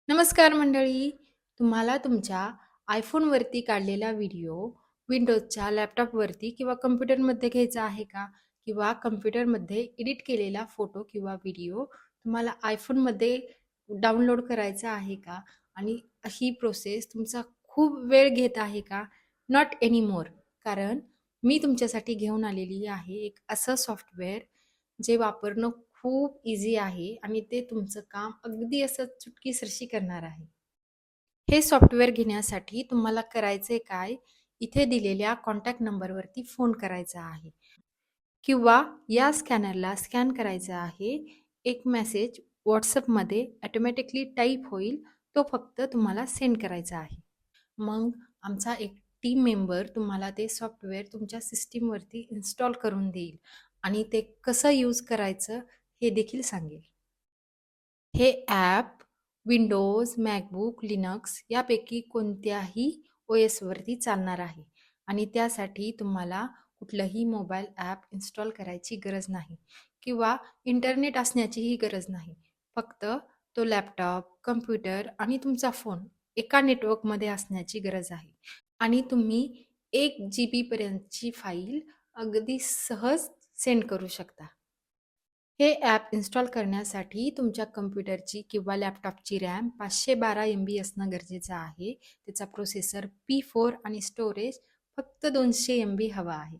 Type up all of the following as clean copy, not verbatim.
नमस्कार मंडळी. तुम्हाला तुमच्या आयफोनवरती काढलेला व्हिडिओ विंडोजच्या लॅपटॉपवरती किंवा कम्प्युटरमध्ये घ्यायचा आहे का? किंवा कम्प्युटरमध्ये एडिट केलेला फोटो किंवा व्हिडिओ तुम्हाला आयफोनमध्ये डाउनलोड करायचा आहे का? आणि ही प्रोसेस तुमचा खूप वेळ घेत आहे का? Not anymore. कारण मी तुमच्यासाठी घेऊन आलेली आहे एक असं सॉफ्टवेअर जे वापरणं खूप इझी आहे आणि ते तुमचं काम अगदी असं चुटकीसरशी करणार आहे. हे सॉफ्टवेअर घेण्यासाठी तुम्हाला करायचे काय? इथे दिलेल्या कॉन्टॅक्ट नंबरवरती फोन करायचा आहे किंवा या स्कॅनरला स्कॅन करायचा आहे. एक मेसेज WhatsAppमध्ये ऑटोमॅटिकली टाइप होईल. तो फक्त तुम्हाला सेंड करायचा आहे. मग आमचा एक टीम मेंबर तुम्हाला ते सॉफ्टवेअर तुमच्या सिस्टीमवरती इन्स्टॉल करून देईल आणि ते कसं यूज करायचं हे देखील सांगेल. हे ॲप विंडोज, मॅकबुक, लिनक्स यापैकी कोणत्याही OSवरती चालणार आहे आणि त्यासाठी तुम्हाला कुठलंही मोबाईल ॲप इन्स्टॉल करायची गरज नाही किंवा इंटरनेट असण्याचीही गरज नाही. फक्त तो लॅपटॉप, कम्प्युटर आणि तुमचा फोन एका नेटवर्कमध्ये असण्याची गरज आहे आणि तुम्ही 1 GB पर्यंतची फाईल अगदी सहज सेंड करू शकता. हे ॲप इन्स्टॉल करण्यासाठी तुमच्या कम्प्युटरची किंवा लॅपटॉपची रॅम 512 MB असणं गरजेचं आहे. त्याचा प्रोसेसर P4 आणि स्टोरेज फक्त 200 MB हवा आहे.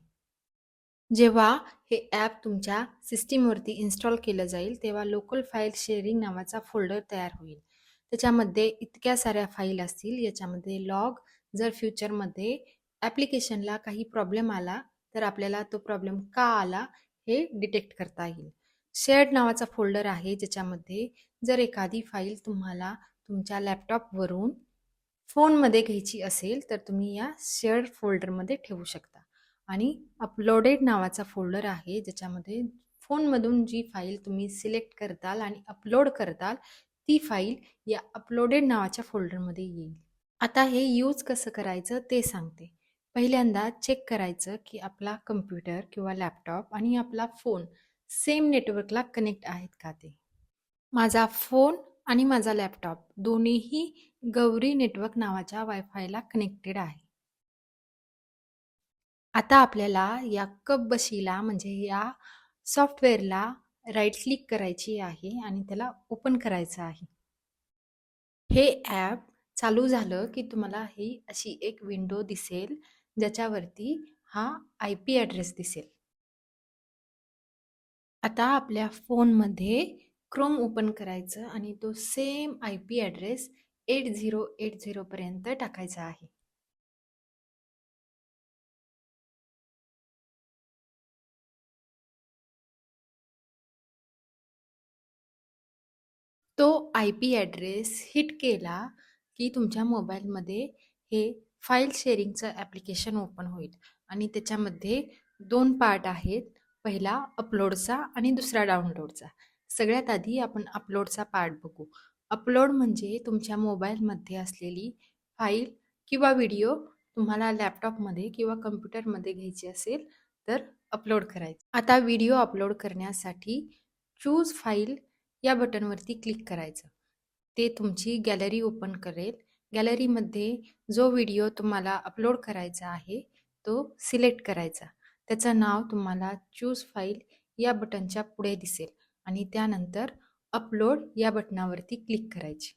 जेव्हा हे ॲप तुमच्या सिस्टीमवरती इन्स्टॉल केलं जाईल, तेव्हा लोकल फाईल शेअरिंग नावाचा फोल्डर तयार होईल. त्याच्यामध्ये इतक्या साऱ्या फाईल असतील. याच्यामध्ये लॉग, जर फ्युचरमध्ये ॲप्लिकेशनला काही प्रॉब्लेम आला, तर आपल्याला तो प्रॉब्लेम का आला हे डिटेक्ट करता येईल. शेअर्ड नावाचा फोल्डर आहे, ज्याच्यामध्ये जर एखादी फाईल तुम्हाला तुमच्या लॅपटॉपवरून फोनमध्ये घ्यायची असेल, तर तुम्ही या शेअर्ड फोल्डरमध्ये ठेवू शकता. आणि अपलोडेड नावाचा फोल्डर आहे, ज्याच्यामध्ये फोनमधून जी फाईल तुम्ही सिलेक्ट करताल आणि अपलोड करताल, ती फाईल या अपलोडेड नावाच्या फोल्डरमध्ये येईल. आता हे यूज कसं करायचं ते सांगते. पहिल्यांदा चेक करायचं की आपला कम्प्युटर किंवा लॅपटॉप आणि आपला फोन सेम नेटवर्कला कनेक्ट आहेत का ते. माझा फोन आणि माझा लॅपटॉप दोन्हीही गौरी नेटवर्क नावाच्या वायफायला कनेक्टेड आहे. आता आपल्याला या कपबशीला म्हणजे या सॉफ्टवेअरला राईट क्लिक करायची आहे आणि त्याला ओपन करायचं आहे. हे ॲप चालू झालं की तुम्हाला ही अशी एक विंडो दिसेल, ज्याच्यावरती हा IP ॲड्रेस दिसेल. आता आपल्या फोनमध्ये क्रोम ओपन करायचं आणि तो सेम IP ॲड्रेस 8080 पर्यंत टाकायचा आहे. तो IP ॲड्रेस हिट केला की तुमच्या मोबाईलमध्ये हे फाईल शेअरिंगचं ॲप्लिकेशन ओपन होईल आणि त्याच्यामध्ये 2 पार्ट आहेत. पहिला अपलोडचा आणि दुसरा डाउनलोडचा. सगळ्यात आधी आपण अपलोडचा पार्ट बघू. अपलोड म्हणजे तुमच्या मोबाईलमध्ये असलेली फाईल किंवा व्हिडिओ तुम्हाला लॅपटॉपमध्ये किंवा कम्प्युटरमध्ये घ्यायची असेल तर अपलोड करायचं. आता व्हिडिओ अपलोड करण्यासाठी चूज फाईल या बटनवरती क्लिक करायचं. ते तुमची गॅलरी ओपन करेल. गॅलरीमध्ये जो व्हिडिओ तुम्हाला अपलोड करायचा आहे तो सिलेक्ट करायचा. त्याचं नाव तुम्हाला चूज फाईल या बटनच्या पुढे दिसेल आणि त्यानंतर अपलोड या बटनावरती क्लिक करायची.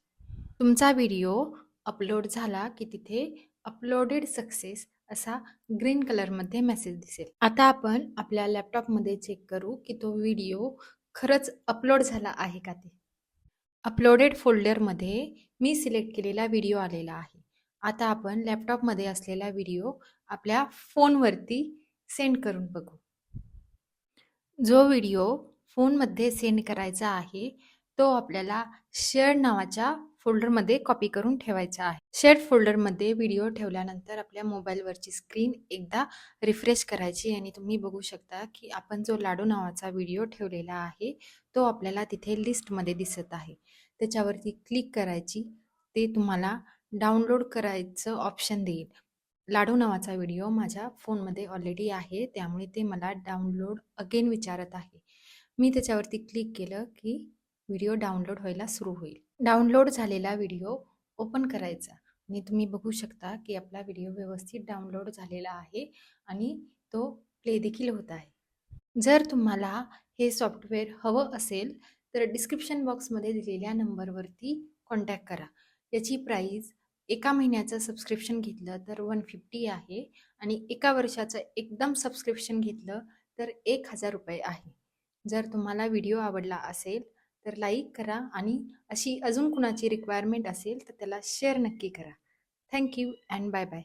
तुमचा व्हिडिओ अपलोड झाला की तिथे अपलोडेड सक्सेस असा ग्रीन कलरमध्ये मेसेज दिसेल. आता आपण आपल्या लॅपटॉपमध्ये चेक करू की तो व्हिडिओ खरंच अपलोड झाला आहे का ते. अपलोडेड फोल्डरमध्ये मी सिलेक्ट केलेला व्हिडिओ आलेला आहे. आता आपण लॅपटॉपमध्ये असलेला व्हिडिओ आपल्या फोनवरती सेंड करून बघू. जो व्हिडिओ फोनमध्ये सेंड करायचा आहे तो आपल्याला शेअर नावाच्या फोल्डरमध्ये कॉपी करून ठेवायचा आहे. शेअर फोल्डरमध्ये व्हिडिओ ठेवल्यानंतर आपल्या मोबाईलवरची स्क्रीन एकदा रिफ्रेश करायची आणि तुम्ही बघू शकता की आपण जो लाडू नावाचा व्हिडिओ ठेवलेला आहे तो आपल्याला तिथे लिस्टमध्ये दिसत आहे. त्याच्यावरती क्लिक करायची. ते तुम्हाला डाउनलोड करायचं ऑप्शन देईल. लाडू नावाचा व्हिडिओ माझ्या फोनमध्ये ऑलरेडी आहे, त्यामुळे ते मला डाउनलोड अगेन विचारत आहे. मी त्याच्यावरती क्लिक केलं की व्हिडिओ डाउनलोड व्हायला सुरू होईल. डाउनलोड झालेला व्हिडिओ ओपन करायचा आणि तुम्ही बघू शकता की आपला व्हिडिओ व्यवस्थित डाउनलोड झालेला आहे आणि तो प्ले देखील होत आहे. जर तुम्हाला हे सॉफ्टवेअर हवं असेल तर डिस्क्रिप्शन बॉक्समध्ये दिलेल्या नंबरवरती कॉन्टॅक्ट करा. याची प्राईस एका महिन्याचं सबस्क्रिप्शन घेतलं तर 150 आहे आणि एका वर्षाचं एकदम सबस्क्रिप्शन घेतलं तर ₹1000 आहे. जर तुम्हाला व्हिडिओ आवडला असेल तर लाईक करा आणि अशी अजून कुणाची रिक्वायरमेंट असेल तर त्याला शेअर नक्की करा. Thank you and bye bye.